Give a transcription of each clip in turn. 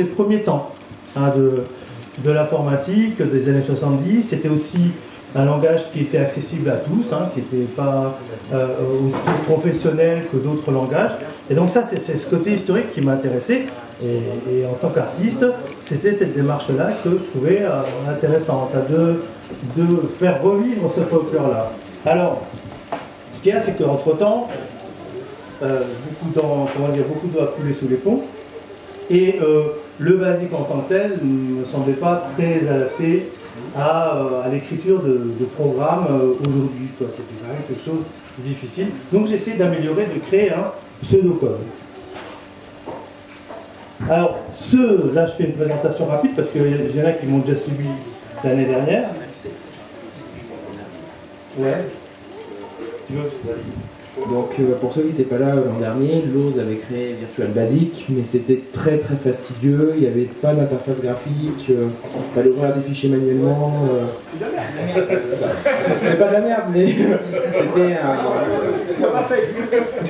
les premiers temps hein, de l'informatique des années 70. C'était aussi un langage qui était accessible à tous, hein, qui n'était pas aussi professionnel que d'autres langages. Et donc ça, c'est ce côté historique qui m'a intéressé. Et en tant qu'artiste, c'était cette démarche-là que je trouvais intéressante, de faire revivre ce folklore-là. Alors, ce qu'il y a, c'est qu'entre-temps, beaucoup d'eau a coulé sous les ponts, et le basique en tant que tel ne me semblait pas très adapté à l'écriture de programmes aujourd'hui. C'était quand même quelque chose de difficile. Donc j'ai essayé d'améliorer, de créer un pseudocode. Alors, là je fais une présentation rapide parce qu'il y en a qui m'ont déjà suivi l'année dernière. Ouais. Tu veux, vas-y. Donc pour ceux qui n'étaient pas là l'an dernier, Loz avait créé Virtual Basic, mais c'était très très fastidieux, il n'y avait pas d'interface graphique, il fallait ouvrir des fichiers manuellement. C'était pas de la merde, mais c'était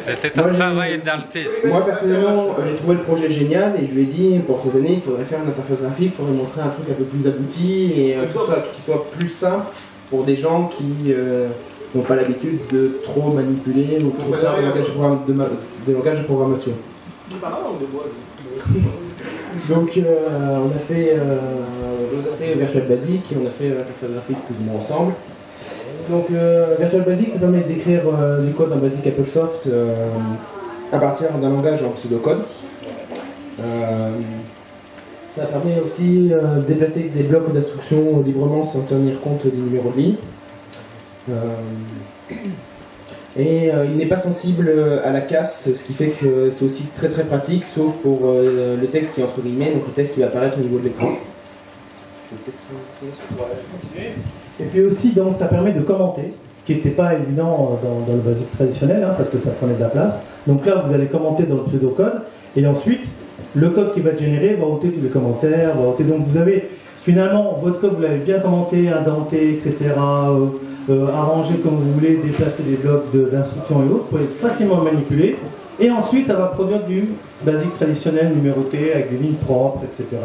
C'était un travail d'artiste. Moi personnellement, j'ai trouvé le projet génial et je lui ai dit pour cette année il faudrait faire une interface graphique, il faudrait montrer un truc un peu plus abouti et qui soit plus simple pour des gens qui n'ont pas l'habitude de trop manipuler ou trop faire des langages de programmation. Donc on a fait Virtual Basic et on a fait l'interface graphique plus ou moins ensemble. Donc Virtual Basic, ça permet d'écrire du code en Basic AppleSoft à partir d'un langage en pseudocode. Ça permet aussi de déplacer des blocs d'instructions librement sans tenir compte des numéros de ligne. Il n'est pas sensible à la casse, ce qui fait que c'est aussi très très pratique, sauf pour le texte qui est entre guillemets, donc le texte qui va apparaître au niveau de l'écran. Et puis aussi, donc, ça permet de commenter, ce qui n'était pas évident dans le basique traditionnel, hein, parce que ça prenait de la place. Donc là, vous allez commenter dans le pseudocode, et ensuite, le code qui va être généré va ôter tous les commentaires, va ôter. Donc vous avez finalement votre code, vous l'avez bien commenté, indenté, etc. Arrangé comme vous voulez, déplacer des blocs d'instructions et autres, vous pouvez facilement le manipuler. Et ensuite, ça va produire du basique traditionnel numéroté avec des lignes propres, etc.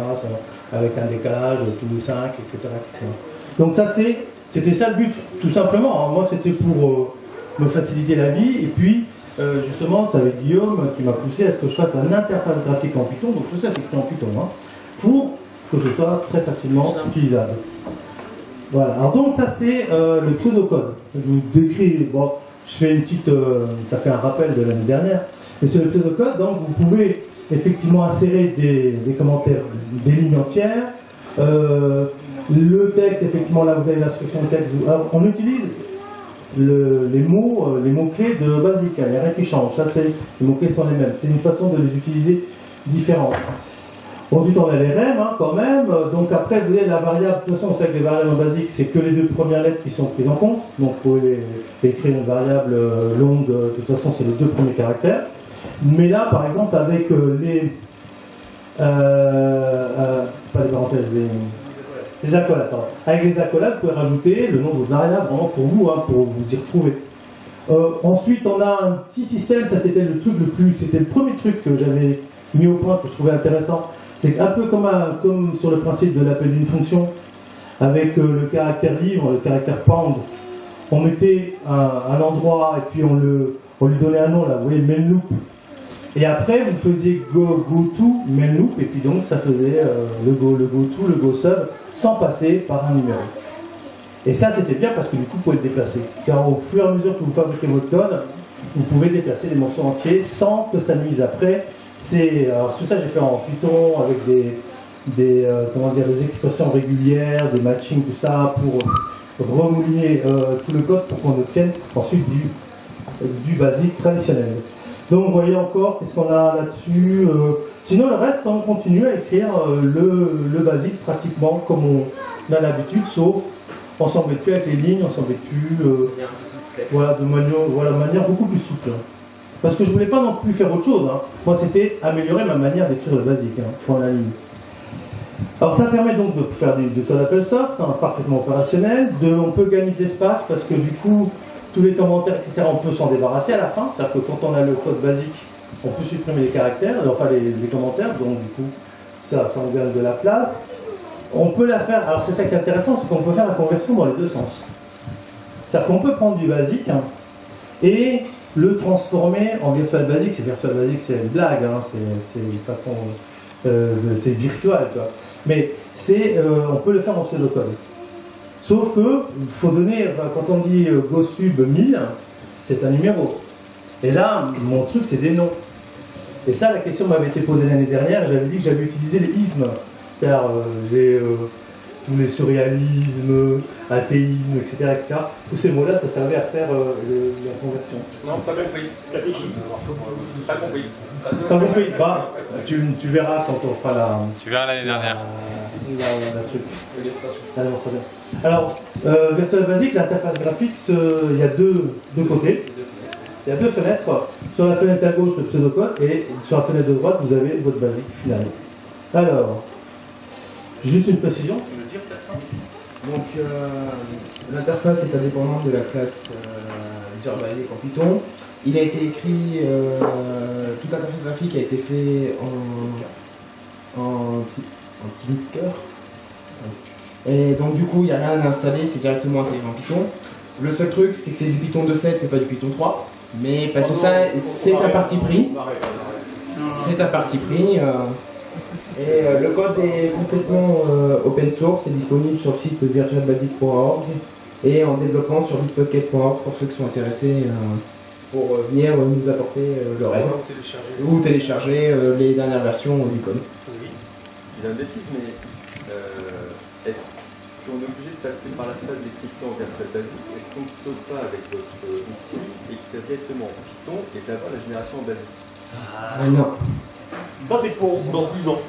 Avec un décalage tous les 5, etc. etc. Donc ça, c'était ça le but, tout simplement. Alors moi, c'était pour me faciliter la vie. Et puis, justement, c'est avec Guillaume qui m'a poussé à ce que je fasse une interface graphique en Python. Donc tout ça, c'est écrit en Python, hein, pour que ce soit très facilement utilisable. Voilà, alors donc ça c'est le pseudocode. Je vous décris, bon, je fais une petite, ça fait un rappel de l'année dernière, mais c'est le pseudocode, donc vous pouvez effectivement insérer des commentaires, des lignes entières. Le texte, effectivement, là vous avez l'instruction de texte, alors, on utilise les mots-clés de Basic, il n'y a rien qui change, ça c'est, les mots-clés sont les mêmes, c'est une façon de les utiliser différente. Ensuite, on a les rem hein, quand même. Donc après, vous voyez la variable. De toute façon, on sait que les variables en basique, c'est que les deux premières lettres qui sont prises en compte. Donc vous pouvez écrire une variable longue. De toute façon, c'est les deux premiers caractères. Mais là, par exemple, avec les pas les parenthèses, les accolades. Avec les accolades, vous pouvez rajouter le nom de vos variables vraiment pour vous, hein, pour vous y retrouver. Ensuite, on a un petit système. Ça, c'était le truc c'était le premier truc que j'avais mis au point que je trouvais intéressant. C'est un peu comme sur le principe de l'appel d'une fonction, avec le caractère livre, le caractère pound. On mettait un endroit et puis on lui donnait un nom, là, vous voyez, main loop. Et après, vous faisiez go to, main loop, et puis donc ça faisait le go to, le go sub, sans passer par un numéro. Et ça, c'était bien parce que du coup, vous pouvez le déplacer. Car au fur et à mesure que vous fabriquez votre code, vous pouvez déplacer les morceaux entiers sans que ça nuise après. Alors tout ça j'ai fait en Python avec des expressions régulières, des matchings, tout ça pour remouliner tout le code pour qu'on obtienne ensuite du basique traditionnel. Donc vous voyez encore qu'est-ce qu'on a là-dessus. Sinon le reste on continue à écrire le basique pratiquement comme on a l'habitude, sauf on s'embête plus avec les lignes, on s'embête plus voilà, de manière beaucoup plus souple. Parce que je voulais pas non plus faire autre chose. Hein. Moi, c'était améliorer ma manière d'écrire le basique, hein, point à la ligne. Alors, ça permet donc de faire du code AppleSoft, hein, parfaitement opérationnel. On peut gagner de l'espace parce que du coup, tous les commentaires, etc., on peut s'en débarrasser à la fin. C'est-à-dire que quand on a le code basique, on peut supprimer les caractères, enfin les commentaires. Donc, du coup, ça on gagne de la place. On peut la faire, alors c'est ça qui est intéressant, c'est qu'on peut faire la conversion dans les deux sens. C'est-à-dire qu'on peut prendre du basique et le transformer en virtual basic. C'est virtual basic, c'est une blague, c'est une façon, c'est virtuel, quoi. Mais on peut le faire en pseudocode. Sauf que il faut donner, quand on dit GoSub 1000, c'est un numéro. Et là, mon truc, c'est des noms. Et ça, la question m'avait été posée l'année dernière, j'avais dit que j'avais utilisé les ismes. C'est-à-dire, j'ai tous les surréalismes, athéisme, etc., etc. Tous ces mots-là, ça servait à faire la conversion. Non, pas compris. Catéchisme. Pas compris. Pas compris. Bah, tu verras quand on fera la... Tu verras l'année dernière. La truc. La démonstration. Alors, Virtual Basic, l'interface graphique, il y a deux côtés. Il y a deux fenêtres. Sur la fenêtre à gauche, le pseudocode, et sur la fenêtre de droite, vous avez votre basique final. Alors, juste une précision, tu veux dire peut-être ça? Donc, l'interface est indépendante de la classe Visual Basic en Python. Il a été écrit, toute l'interface graphique a été fait en Tinker. Et donc, du coup, il n'y a rien à installer, c'est directement intégré en Python. Le seul truc, c'est que c'est du Python 2.7 et pas du Python 3. Mais parce que ça, c'est un parti pris. C'est un parti pris. Et le code est complètement open source, c'est disponible sur le site virtualbasic.org et en développement sur bitbucket.org pour ceux qui sont intéressés pour venir nous apporter leur aide ou télécharger les dernières versions du code. Il y a un défi, mais est-ce qu'on est obligé de passer par la phase d'écriture en virtual basic? Est-ce qu'on ne peut pas avec votre outil écrire directement en Python et d'avoir la génération en basique? Non. Ça, c'est pour dans 10 ans.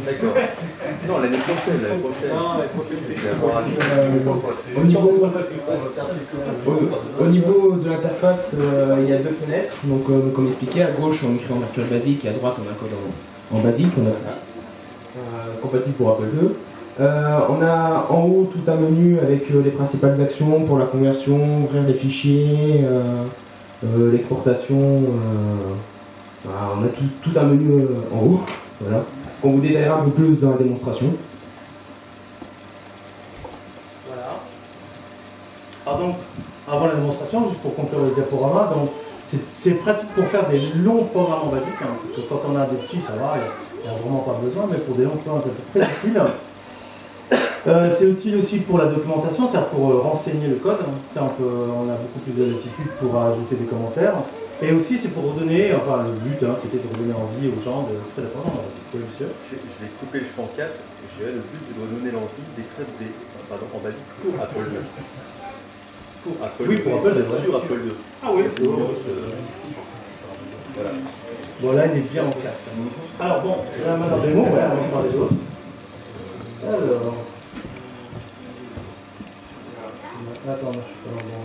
D'accord. Non, l'année prochaine. Non, l'année prochaine. Au niveau de l'interface, il y a deux fenêtres. Donc, comme expliqué, à gauche, on écrit en Virtual Basic et à droite, on a le code en basique. On a compatible pour Apple II. On a en haut tout un menu avec les principales actions pour la conversion, ouvrir les fichiers, l'exportation. On a tout un menu en haut, voilà, qu'on vous détaillera un peu plus dans la démonstration. Voilà. Alors donc, avant la démonstration, juste pour conclure le diaporama, donc c'est pratique pour faire des longs programmes en basique, parce que quand on a des petits, ça va, il n'y a vraiment pas besoin, mais pour des longs programmes, c'est très utile. C'est utile aussi pour la documentation, c'est-à-dire pour renseigner le code. On a beaucoup plus de latitude pour ajouter des commentaires. Et aussi, c'est pour redonner, enfin le but, c'était de redonner envie aux gens de faire des programmes. C'est monsieur. Je vais couper le champ 4. Le but, c'est de redonner l'envie d'écrire en basique pour Apple II. Pour Apple II. Oui, pour Apple II. Sur Apple II. Ah oui. Voilà. Bon, là, il est bien en 4. Alors bon, là, maintenant, des mots, voilà, on va parler d'autres. Alors. Attends, je suis pas dans le bon.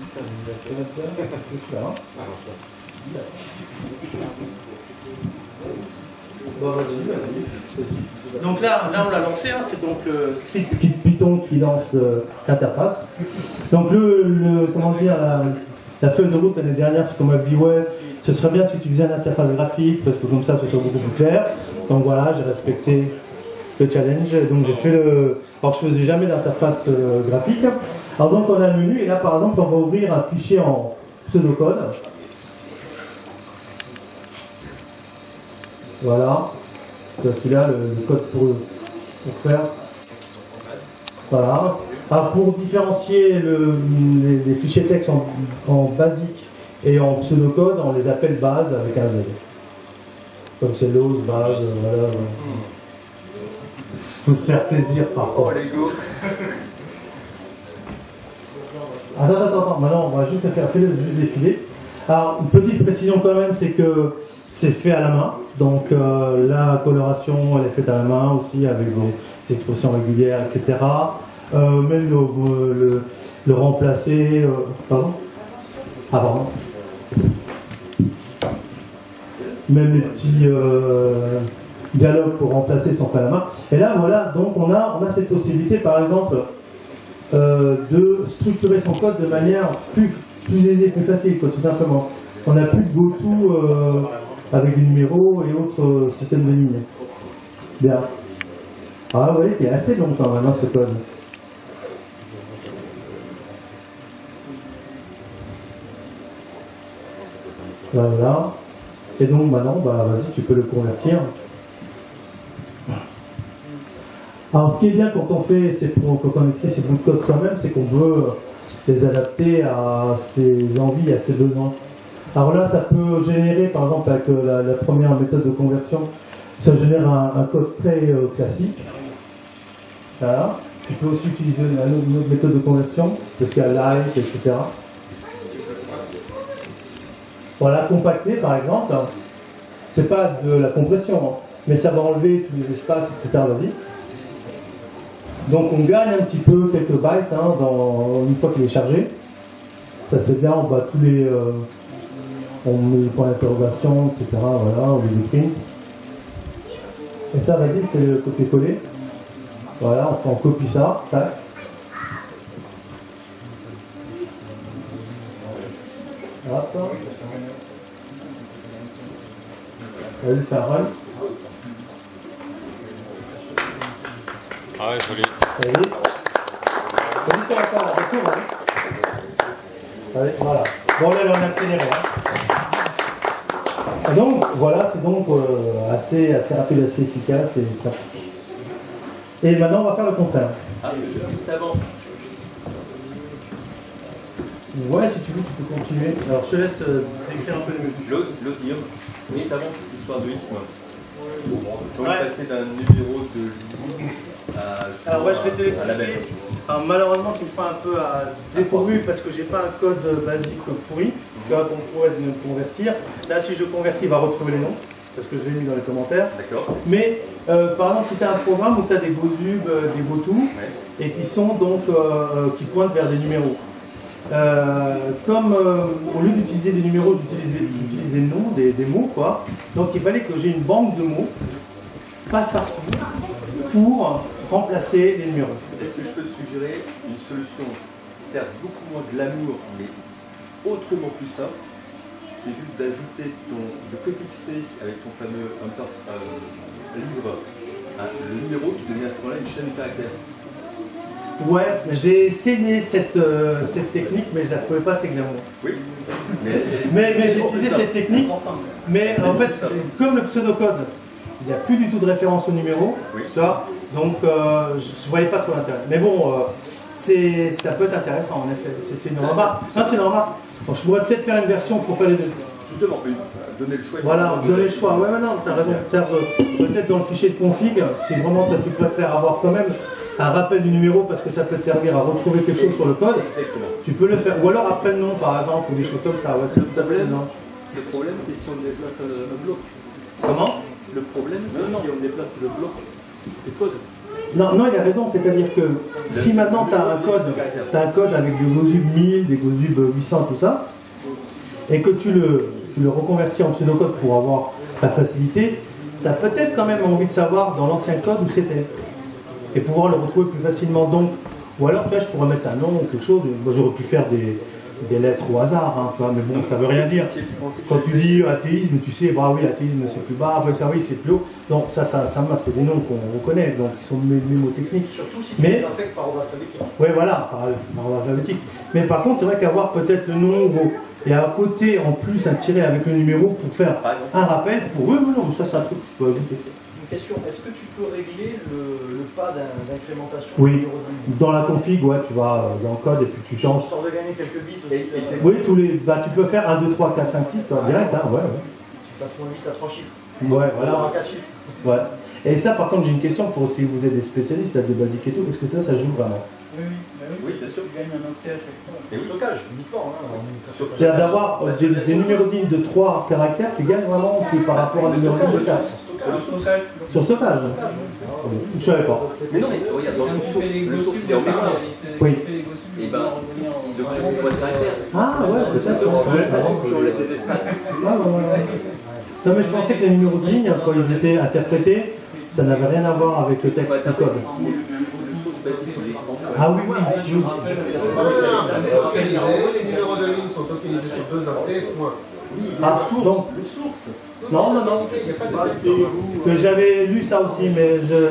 C'est celui-là, hein? Bon, vas-y. Donc là, on l'a lancé, c'est donc le script Python qui lance l'interface. Donc comment dire, la feuille de route l'année dernière, c'est qu'on m'a dit ouais, ce serait bien si tu faisais une interface graphique parce que comme ça, ce serait beaucoup plus clair. Donc voilà, j'ai respecté le challenge, donc j'ai fait alors je faisais jamais d'interface graphique. Alors donc on a le menu et là par exemple on va ouvrir un fichier en pseudocode. Voilà, celui-là le code pour faire. Voilà. Alors pour différencier les fichiers texte en basique et en pseudocode, on les appelle base avec un Z. Comme c'est l'ose, base, voilà. Faut se faire plaisir parfois. Oh, Lego. Attends, maintenant on va juste faire juste défiler. Alors une petite précision quand même, c'est que c'est fait à la main, donc la coloration elle est faite à la main aussi avec des expressions régulières, etc. Même le remplacer, pardon. Ah pardon. Même les petits dialogues pour remplacer sont faits à la main. Et là voilà, donc on a cette possibilité par exemple de structurer son code de manière plus aisée, plus facile, quoi, tout simplement. On n'a plus de GoTo avec des numéros et autres systèmes de lignes. Bien. Ah oui, il est assez long quand même, hein, ce code. Voilà. Et donc maintenant, bah, vas-y, tu peux le convertir. Alors ce qui est bien quand on fait quand on écrit ces bouts de code soi-même, c'est qu'on veut les adapter à ses envies, à ses besoins. Alors là, ça peut générer, par exemple, avec la première méthode de conversion, ça génère un code très classique. Voilà. Je peux aussi utiliser une autre méthode de conversion, parce qu'il y a light, etc. Voilà, compacter par exemple, c'est pas de la compression, hein, mais ça va enlever tous les espaces, etc. Vas-y. Donc on gagne un petit peu quelques bytes hein, une fois qu'il est chargé. Ça c'est bien, on bat tous les. On met les points d'interrogation, etc. Voilà, on met des prints. Et ça, vas-y, fais le copier-coller. Voilà, on copie ça. Tac. Hop. Vas-y, fais un run. Ah ouais, joli. Vas-y. Vas-y, fais encore la retour. Hein. Allez, voilà. Bon, là, on a accéléré. Hein. Et donc, voilà, c'est donc assez rapide, assez efficace et pratique. Et maintenant, on va faire le contraire. Ah, juste avant. Ouais, si tu veux, tu peux continuer. Alors, je te laisse décrire un peu les mesures. L'osium, oui, avant cette histoire de isme. Donc, Ouais. passer d'un numéro de à, Alors, ouais, je vais te à la l'expliquer. Alors, malheureusement, tu me prends un peu à dépourvu parce que j'ai pas un code basique pourri qu'on pourrait convertir. Là, si je le convertis, il va retrouver les noms parce que je l'ai mis dans les commentaires. D'accord. Mais par exemple, si tu as un programme où tu as des GoZub, des GoTo, et qui sont donc qui pointent vers des numéros. Comme au lieu d'utiliser des numéros, j'utilise des noms, des mots, quoi. Donc il fallait que j'ai une banque de mots passe-partout pour remplacer les numéros. Est-ce que je peux te suggérer une solution qui sert beaucoup moins de l'amour, mais autrement plus simple? C'est juste d'ajouter de préfixer avec ton fameux livre le numéro qui devient à ce moment-là une chaîne de caractères. Ouais, j'ai essayé cette technique, mais je la trouvais pas assez glamour. Oui. Mais j'ai utilisé cette technique, mais en fait, comme le pseudocode, il n'y a plus du tout de référence au numéro, Oui. tu vois, donc je ne voyais pas trop l'intérêt. Mais bon, ça peut être intéressant en effet, c'est une remarque. Non, c'est une remarque. Bon, je pourrais peut-être faire une version pour faire les deux. Justement, donner le choix. Voilà, donner le choix. Ouais, non, tu as raison. Peut-être dans le fichier de config, si vraiment tu préfères avoir quand même un rappel du numéro parce que ça peut te servir à retrouver quelque chose sur le code, Exactement. tu peux le faire. Ou alors après le nom par exemple, ou des choses comme ça. Ouais, c'est tout à fait non. Le problème, c'est si on déplace un bloc. Comment? Le problème, c'est si on déplace le bloc du code. Non, il a raison, c'est-à-dire que si maintenant tu as un code avec des GoZub 1000, des GoZub 800, tout ça, et que tu le reconvertis en pseudocode pour avoir la facilité, tu as peut-être quand même envie de savoir dans l'ancien code où c'était. Et pouvoir le retrouver plus facilement. Donc, ou alors, là, je pourrais mettre un nom ou quelque chose. Moi, j'aurais pu faire des lettres au hasard, hein, tu vois, mais bon, ça veut rien dire. Quand tu dis athéisme, tu sais, bah oui, athéisme c'est plus bas, après ça, oui, c'est plus haut. Donc, ça c'est des noms qu'on reconnaît, donc ils sont mémotechniques. Surtout si tu affectes par ordre alphabétique. Oui, voilà, par ordre alphabétique. Mais par contre, c'est vrai qu'avoir peut-être le nom et à côté, en plus, un tiret avec le numéro pour faire un rappel, pour eux, non, ça c'est un truc que je peux ajouter. Une question, est-ce que tu peux régler le pas d'incrémentation Oui, du numéro de ligne? dans la config, ouais, tu vas dans le code et puis tu changes. Histoire de gagner quelques bits aussi. Oui, tu peux faire 1, 2, 3, 4, 5, 6, toi, direct, hein, ouais. Tu passes moins vite à 3 chiffres. Ouais, Voilà, voilà. à 4 chiffres. Ouais. Et ça, par contre, j'ai une question pour si vous êtes des spécialistes là, de basique et tout, est-ce que ça joue vraiment? Oui, bien sûr. Tu gagnes un octet à chaque fois. Et le stockage, uniquement. Hein, C'est-à-dire d'avoir des numéros de ligne de 3 caractères, tu gagnes vraiment par rapport à un numéro de ligne de 4. Sur stockage. Je ne savais pas. Mais non, mais regarde, dans le source, il est en mémoire. Oui. Et ben, il devrait avoir point de caractère. Ah ouais, peut-être. On laisse des espaces. Non, mais je pensais que les numéros de ligne, quand ils étaient interprétés, ça n'avait rien à voir avec le texte du code. Ah oui, oui. les numéros de ligne sont tokenisés sur 2 octets, point. Ah, donc, non, non, non. Que j'avais lu ça aussi, mais je...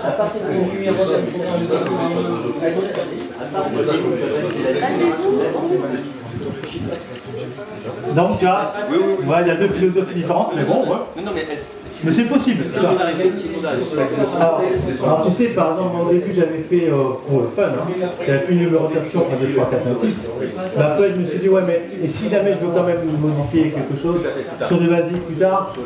À partir du numéro de donc tu vois, ouais, il y a deux philosophies différentes, mais bon, ouais. Mais c'est possible. Alors tu sais, par exemple, au début j'avais fait, pour le fun, hein, j'avais fait une numérotation 1, 2, 3, 4, 5, 6. Mais après je me suis dit, ouais, mais et si jamais je veux quand même modifier quelque chose sur du basique plus tard, il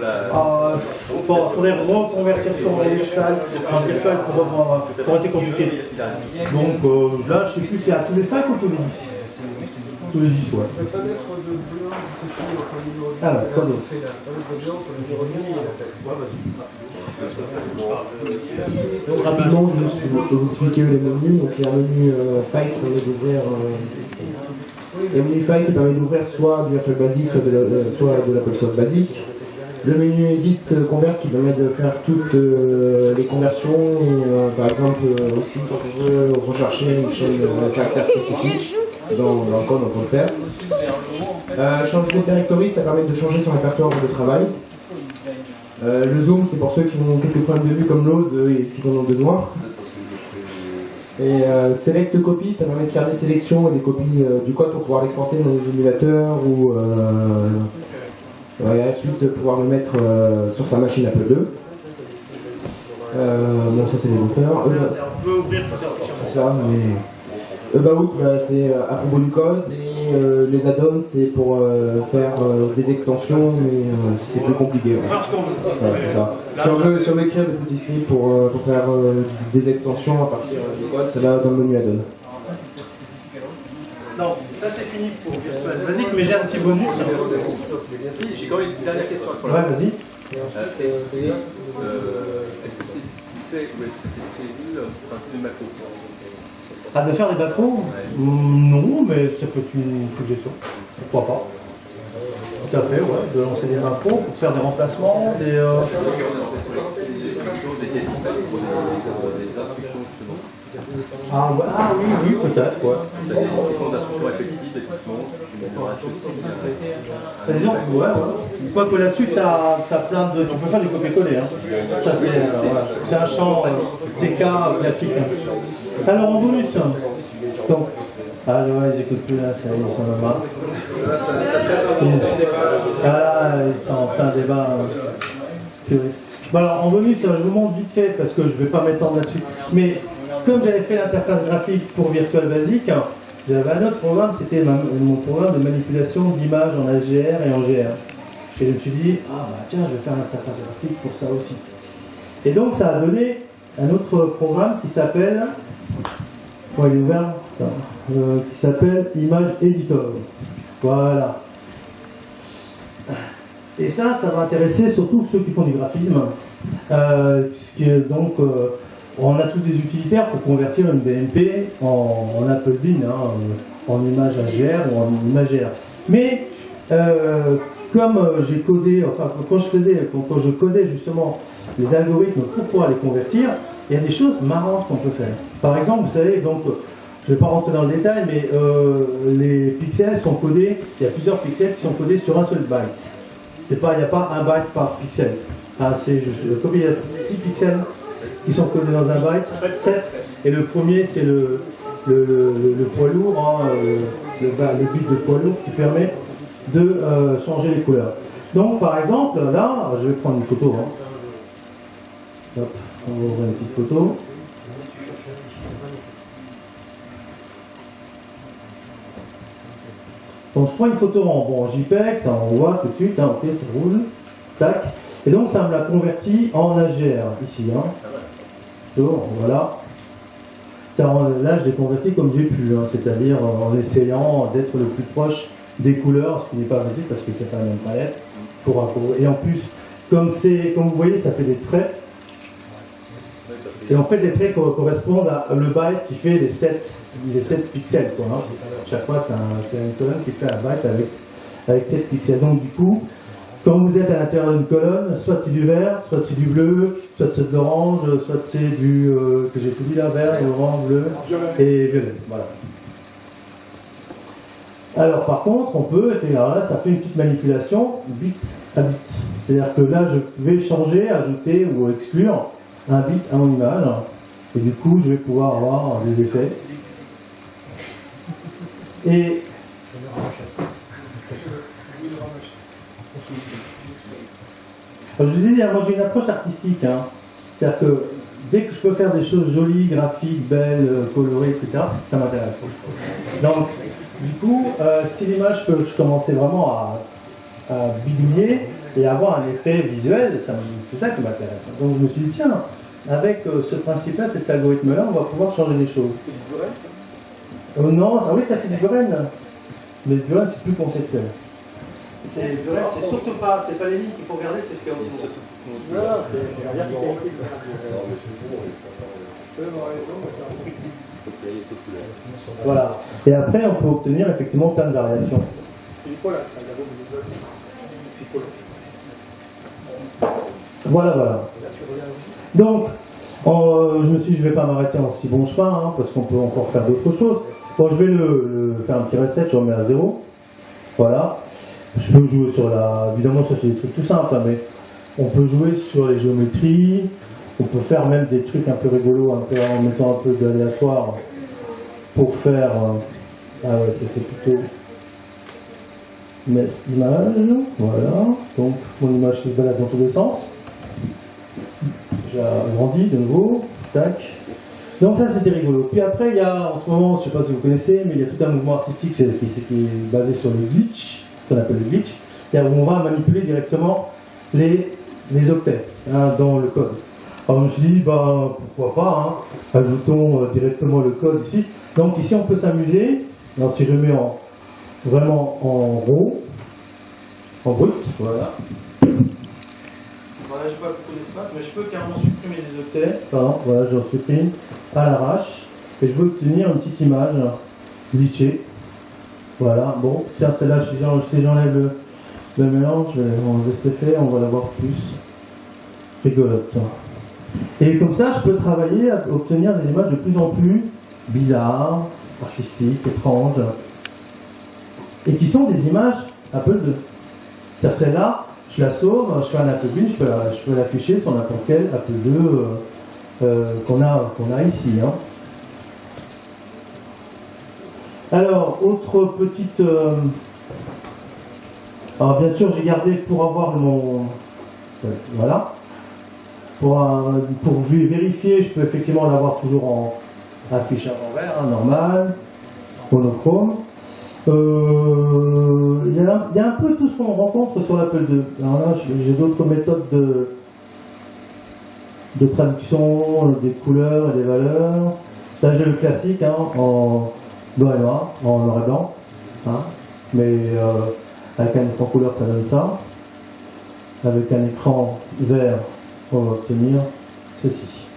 faudrait reconvertir sur le virtual, en virtual pour reprendre, ça aurait été compliqué. Donc là, je sais plus, c'est à tous les 5 ou tous les 10 ? Tous les 10, ouais. Ah ouais, quoi d'autre ? Donc rapidement, je vais vous expliquer les menus. Donc il y a un menu File qui permet d'ouvrir. Il y a un menu File qui permet d'ouvrir soit du Virtual Basic, soit de l'Apple Soft Basic. Le menu Edit Convert qui permet de faire toutes les conversions et par exemple aussi quand on veut rechercher une chaîne caractère spécifique dans le code, on peut le faire. Changer de directory, ça permet de changer son répertoire de travail. Le zoom, c'est pour ceux qui ont quelques problèmes de vue comme l'ose et ce qu'ils en ont besoin. Et select copy, ça permet de faire des sélections et des copies du code pour pouvoir l'exporter dans des émulateurs ou et ensuite pouvoir le mettre sur sa machine Apple II. Bon, ça c'est les moteurs. On peut ouvrir plusieurs fichiers. C'est ça, mais About, c'est à propos du code, et les add-ons, c'est pour faire des extensions, mais c'est plus compliqué. Ouais. Faire ce qu'on veut. Ouais, c'est ça. Si on veut écrire des petits scripts pour faire des extensions à partir du code, c'est là dans le menu add-on. Non, ça c'est fini pour Virtual Basic, mais j'ai un petit bonus. J'ai quand même une dernière question à Ouais, vas-y. Est-ce que c'est fait ou est-ce que c'est prévu le principe de macro? Ah, de faire des macros? Non, mais ça peut être une suggestion. Pourquoi pas? Tout à fait, ouais, de lancer des macros pour faire des remplacements, des Ah, ouais, ah oui, oui, peut-être, quoi. Disons, ouais, quoi que là-dessus, t'as plein de. Tu peux faire du copier-coller. Hein. Ça, c'est un champ TK classique. Hein. Alors, en bonus, donc. Ah, ouais, ils n'écoutent plus là, ça, ils sont marre. Ah là, ils sont en plein débat. Bon, alors, en bonus, je vous montre vite fait parce que je ne vais pas m'étendre là-dessus. Mais comme j'avais fait l'interface graphique pour Virtual Basic, j'avais un autre programme, c'était mon programme de manipulation d'images en HDR et en GR. Et je me suis dit, ah bah tiens, je vais faire l'interface graphique pour ça aussi. Et donc ça a donné un autre programme qui s'appelle, il est ouvert, qui s'appelle Image Editor. Voilà. Et ça va intéresser surtout ceux qui font du graphisme. Donc, on a tous des utilitaires pour convertir une BMP en Apple Bean, hein, en image HDR ou en image GR. Mais comme j'ai codé, enfin quand je codais justement les algorithmes pour pouvoir les convertir, il y a des choses marrantes qu'on peut faire. Par exemple, vous savez, donc, je ne vais pas rentrer dans le détail, mais les pixels sont codés, il y a plusieurs pixels qui sont codés sur un seul byte. Il n'y a pas un byte par pixel. Hein, c'est juste, comme il y a 6 pixels qui sont codés dans un byte, 7, et le premier c'est le poids lourd, hein, le bit de poids lourd qui permet de changer les couleurs. Donc par exemple, là, je vais prendre une photo. Hein. Hop, on va ouvrir une petite photo. Donc je prends une photo en JPEG, ça envoie tout de suite, hein, ok, ça roule, tac. Et donc ça me l'a converti en HDR, ici. Hein. Donc, voilà. Là je l'ai converti comme j'ai pu, hein, c'est-à-dire en essayant d'être le plus proche des couleurs, ce qui n'est pas facile parce que c'est pas la même palette. Et en plus, comme vous voyez, ça fait des traits. Et en fait, les traits correspondent à le byte qui fait les 7 pixels. Quoi, hein. Chaque fois, c'est une colonne qui fait un byte avec 7 pixels. Donc du coup, quand vous êtes à l'intérieur d'une colonne, soit c'est du vert, soit c'est du bleu, soit c'est de l'orange, soit c'est du, que j'ai tout dit là, vert, orange, bleu et violet. Voilà. Alors par contre, on peut, et alors là ça fait une petite manipulation bit à bit. C'est-à-dire que là je vais changer, ajouter ou exclure un bit à mon image. Et du coup je vais pouvoir avoir des effets. Et alors, je vous ai dit, moi j'ai une approche artistique. Hein. C'est-à-dire que dès que je peux faire des choses jolies, graphiques, belles, colorées, etc., ça m'intéresse. Donc, du coup, si l'image que je commençais vraiment à bidouiller et avoir un effet visuel, c'est ça qui m'intéresse. Donc je me suis dit, tiens, avec ce principe-là, cet algorithme-là, on va pouvoir changer les choses. Non, ah oui, ça c'est du Buren. Mais le Buren, c'est plus conceptuel. C'est Buren, c'est surtout pas, c'est pas les lignes qu'il faut regarder, c'est ce qu'il y a autour. Voilà, c'est la verticalité. Voilà. Et après, on peut obtenir effectivement plein de variations. Voilà, voilà. Donc, je me suis dit, je ne vais pas m'arrêter en si bon chemin, hein, parce qu'on peut encore faire d'autres choses. Bon, je vais faire un petit reset, je remets à 0. Voilà. Je peux jouer sur la... Évidemment, ça c'est des trucs tout simples, hein, mais on peut jouer sur les géométries. On peut faire même des trucs un peu rigolos, un peu, en mettant un peu d'aléatoire pour faire... ah ouais, c'est plutôt... image, voilà. Donc, mon image qui se balade dans tous les sens. J'agrandis de nouveau, tac. Donc ça c'était rigolo. Puis après il y a en ce moment, je ne sais pas si vous connaissez, mais il y a tout un mouvement artistique qui est basé sur le glitch, qu'on appelle le glitch, où on va manipuler directement les octets hein, dans le code. Alors je me suis dit, ben, pourquoi pas, hein, ajoutons directement le code ici. Donc ici on peut s'amuser. Alors si je mets vraiment en raw, en brut, voilà. Voilà, je n'ai pas beaucoup d'espace, mais je peux carrément supprimer les octets. Pardon, voilà, je supprime à l'arrache. Et je veux obtenir une petite image glitchée. Voilà, bon, tiens, celle-là, si j'enlève le mélange, on va laisser faire, on va la voir plus rigolote. Et comme ça, je peux travailler à obtenir des images de plus en plus bizarres, artistiques, étranges, et qui sont des images Apple II. C'est-à-dire celle-là, je la sauve, je fais un Apple II, je peux l'afficher sur n'importe quel Apple II qu'on a ici. Hein. Alors, autre petite... alors bien sûr, j'ai gardé pour avoir mon... voilà. Pour vérifier, je peux effectivement l'avoir toujours en affichage en vert, hein, normal, monochrome. Il y a un peu tout ce qu'on rencontre sur l'Apple II. Alors là, j'ai d'autres méthodes de traduction des couleurs et des valeurs. Là, j'ai le classique hein, en noir et noir, en noir et blanc. Hein, mais avec un écran couleur, ça donne ça. Avec un écran vert, on va obtenir ceci.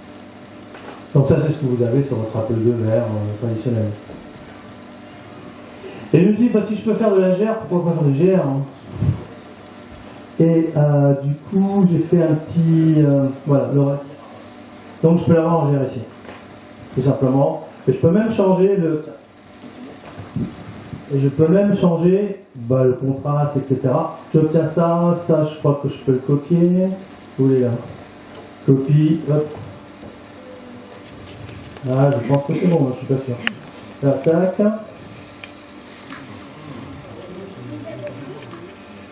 Donc ça, c'est ce que vous avez sur votre Apple II vert traditionnel. Et je me suis dit, bah, si je peux faire de la GR, pourquoi pas faire de GR hein. Et du coup, j'ai fait un petit... voilà, le reste. Donc je peux l'avoir en GR ici. Tout simplement. Et je peux même changer le... Et je peux même changer bah, le contraste, etc. J'obtiens ça, je crois que je peux le copier. Où il est là? Copie, hop. Ah, je pense que c'est bon, moi, je suis pas sûr. Là, tac.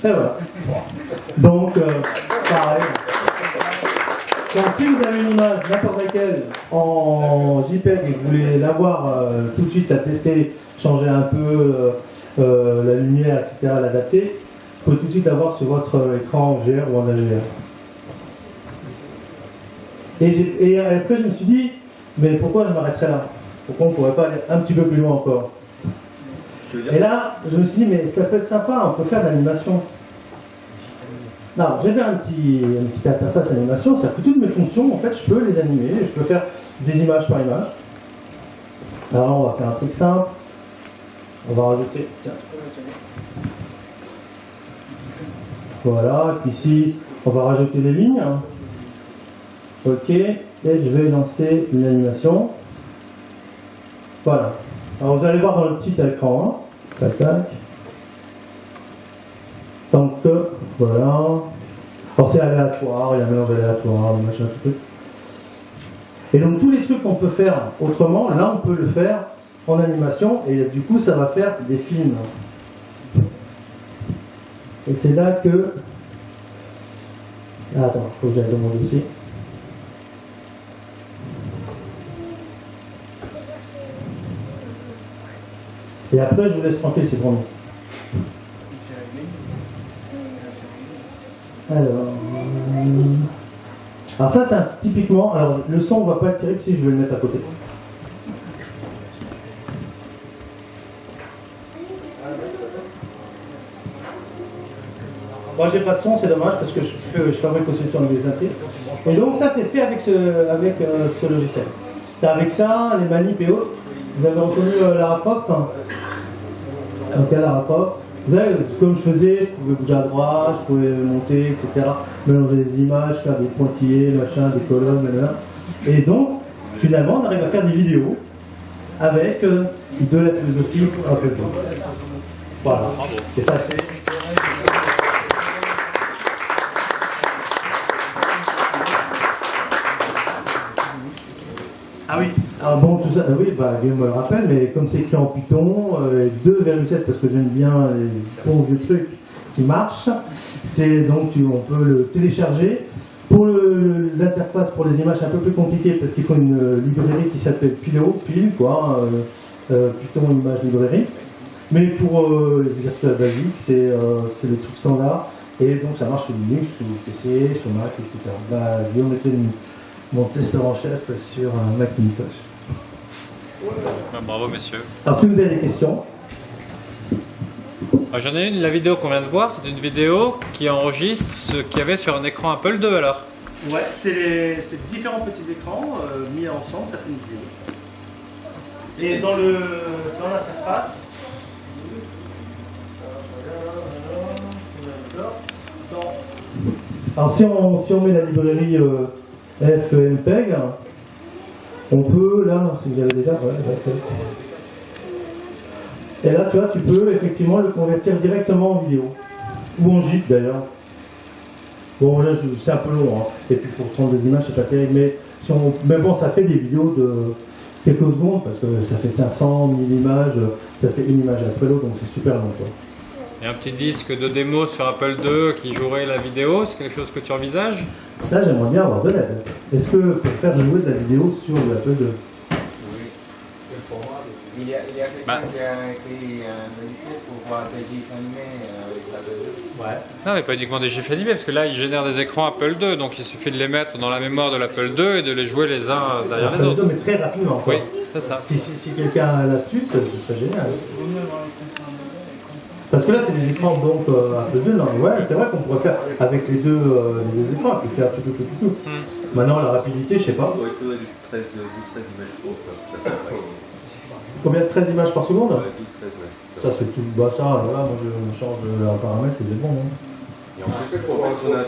Et voilà. Donc, pareil. Donc, si vous avez une image, n'importe laquelle, en JPEG et que vous voulez l'avoir tout de suite à tester, changer un peu la lumière, etc., l'adapter, vous pouvez tout de suite l'avoir sur votre écran GR ou en AGR. Et après, je me suis dit, mais pourquoi je m'arrêterais là? Pourquoi on ne pourrait pas aller un petit peu plus loin encore? Et là, je me suis dit, mais ça peut être sympa, on peut faire de l'animation. Non, j'ai fait une petite interface animation, c'est-à-dire que toutes mes fonctions, en fait, je peux les animer, je peux faire des images par image. Alors, on va faire un truc simple. On va rajouter... Tiens, Voilà, puis ici, on va rajouter des lignes. Ok, et je vais lancer une animation. Voilà. Alors vous allez voir dans le petit écran. Hein. Tac, tac. Donc, voilà. Alors c'est aléatoire, il y a un mélange aléatoire, machin, tout truc. Et donc tous les trucs qu'on peut faire autrement, là on peut le faire en animation, et du coup ça va faire des films. Et c'est là que... Ah, attends, il faut que j'aille dans mon dossier. Et après je vous laisse tranquille, c'est promis. Alors ça c'est typiquement, alors le son ne va pas être terrible si je vais le mettre à côté. Moi j'ai pas de son, c'est dommage parce que je fabrique aussi le son avec des synthés. Et donc ça c'est fait avec ce logiciel. C'est avec ça, les manips et autres. Vous avez reconnu Lara Croft hein. Donc Lara Croft. Vous savez, comme je faisais, je pouvais bouger à droite, je pouvais monter, etc. Mélanger des images, faire des pointillés, machin, des colonnes, etc. Et donc, finalement, on arrive à faire des vidéos avec de la philosophie un peu plus. Voilà. Et ça, c'est... Ah oui, ah bon, tout ça, oui, bah, Guillaume me le rappelle, mais comme c'est écrit en Python, 2,7 parce que j'aime bien les bons vieux trucs qui marchent, c'est donc on peut le télécharger. Pour l'interface pour les images, c'est un peu plus compliqué parce qu'il faut une librairie qui s'appelle pile quoi, Python image librairie. Mais pour les exercices basiques, c'est le truc standard et donc ça marche sur Linux, sur PC, sur Mac, etc. Bah, Guillaume était mon testeur en chef sur un Macintosh. Bravo messieurs. Alors si vous avez des questions. J'en ai une, la vidéo qu'on vient de voir, c'est une vidéo qui enregistre ce qu'il y avait sur un écran Apple II alors. Ouais, c'est différents petits écrans mis ensemble, ça fait une vidéo. Et dans l'interface, alors si on met la librairie FMPEG, on peut, là, si j'avais déjà, et là tu vois, tu peux effectivement le convertir directement en vidéo, ou en GIF d'ailleurs. Bon là c'est un peu long, hein. Et puis pour prendre des images c'est pas terrible, mais bon ça fait des vidéos de quelques secondes, parce que ça fait 500 000 images, ça fait une image après l'autre, donc c'est super long quoi. Et un petit disque de démo sur Apple II qui jouerait la vidéo, c'est quelque chose que tu envisages? Ça, j'aimerais bien avoir de l'aide. Est-ce que pour faire jouer de la vidéo sur l'Apple II? Oui. Quel format? Il y a quelqu'un qui a écrit un logiciel pour voir des gifs animés avec l'Apple II. Ouais. Non, mais pas uniquement des gifs animés, parce que là, il génère des écrans Apple II, donc il suffit de les mettre dans la mémoire de l'Apple II et de les jouer les uns derrière les autres. Mais très rapidement. Quoi. Oui, c'est ça. Si quelqu'un a l'astuce, ce serait génial. Parce que là, c'est des écrans donc Apple II. Non, ouais, c'est vrai qu'on pourrait faire avec les deux écrans, et puis faire tout. Maintenant, la rapidité, je sais pas. Il faudrait du 13 images par seconde. Combien de 13 images par seconde? 12, 13, ouais. Ça, c'est tout. Bah, ça, voilà, moi je change un paramètre et c'est bon. Hein. Et en plus, si on est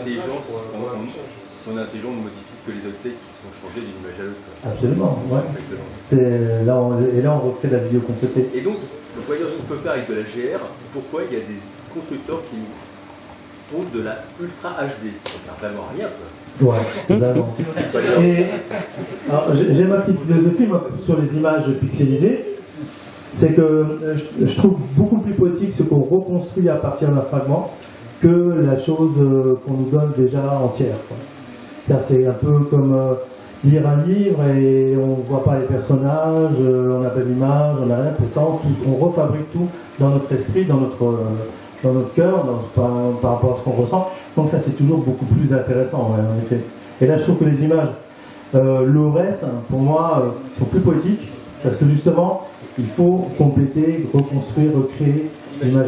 intelligent, on modifie que les octets qui sont changés d'une image à l'autre. Absolument, ouais. Là, on recrée la vidéo complétée. Et donc, vous voyez ce qu'on peut faire avec de la GR, pourquoi il y a des constructeurs qui font de la Ultra HD? Ça sert vraiment à rien, quoi. Ouais, totalement. Et j'ai ma petite philosophie sur les images pixelisées. C'est que je trouve beaucoup plus poétique ce qu'on reconstruit à partir d'un fragment que la chose qu'on nous donne déjà entière. C'est un peu comme lire un livre et on ne voit pas les personnages, on n'a pas d'image, on n'a rien. Pourtant, on refabrique tout dans notre esprit, dans notre cœur, par rapport à ce qu'on ressent. Donc ça, c'est toujours beaucoup plus intéressant, ouais, en effet. Et là, je trouve que les images, l'ORS, pour moi, sont plus poétiques, parce que justement, il faut compléter, reconstruire, recréer l'image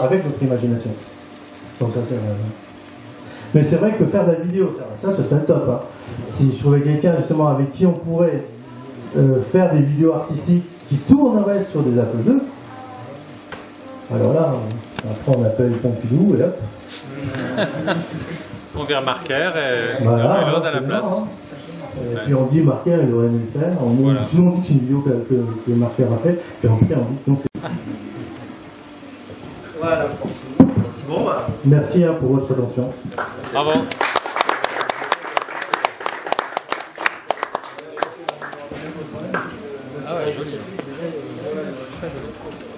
avec notre imagination. Donc ça, c'est vrai. Mais c'est vrai que faire de la vidéo, ça ce serait le top. Hein. Si je trouvais quelqu'un justement avec qui on pourrait faire des vidéos artistiques qui tourneraient sur des Apple II, alors là... Après, on appelle Pompidou et hop. On vire Marker et Voilà, Héloïse à la c'est place. bien, hein. Et puis on dit Marker, il aurait aimé le faire. Voilà. Sinon, on dit que c'est une vidéo que Marker a fait. Puis après, on dit que non, c'est. Voilà. Bon, bah. Merci hein, pour votre attention. Bravo. Ah ouais, joli. Très joli.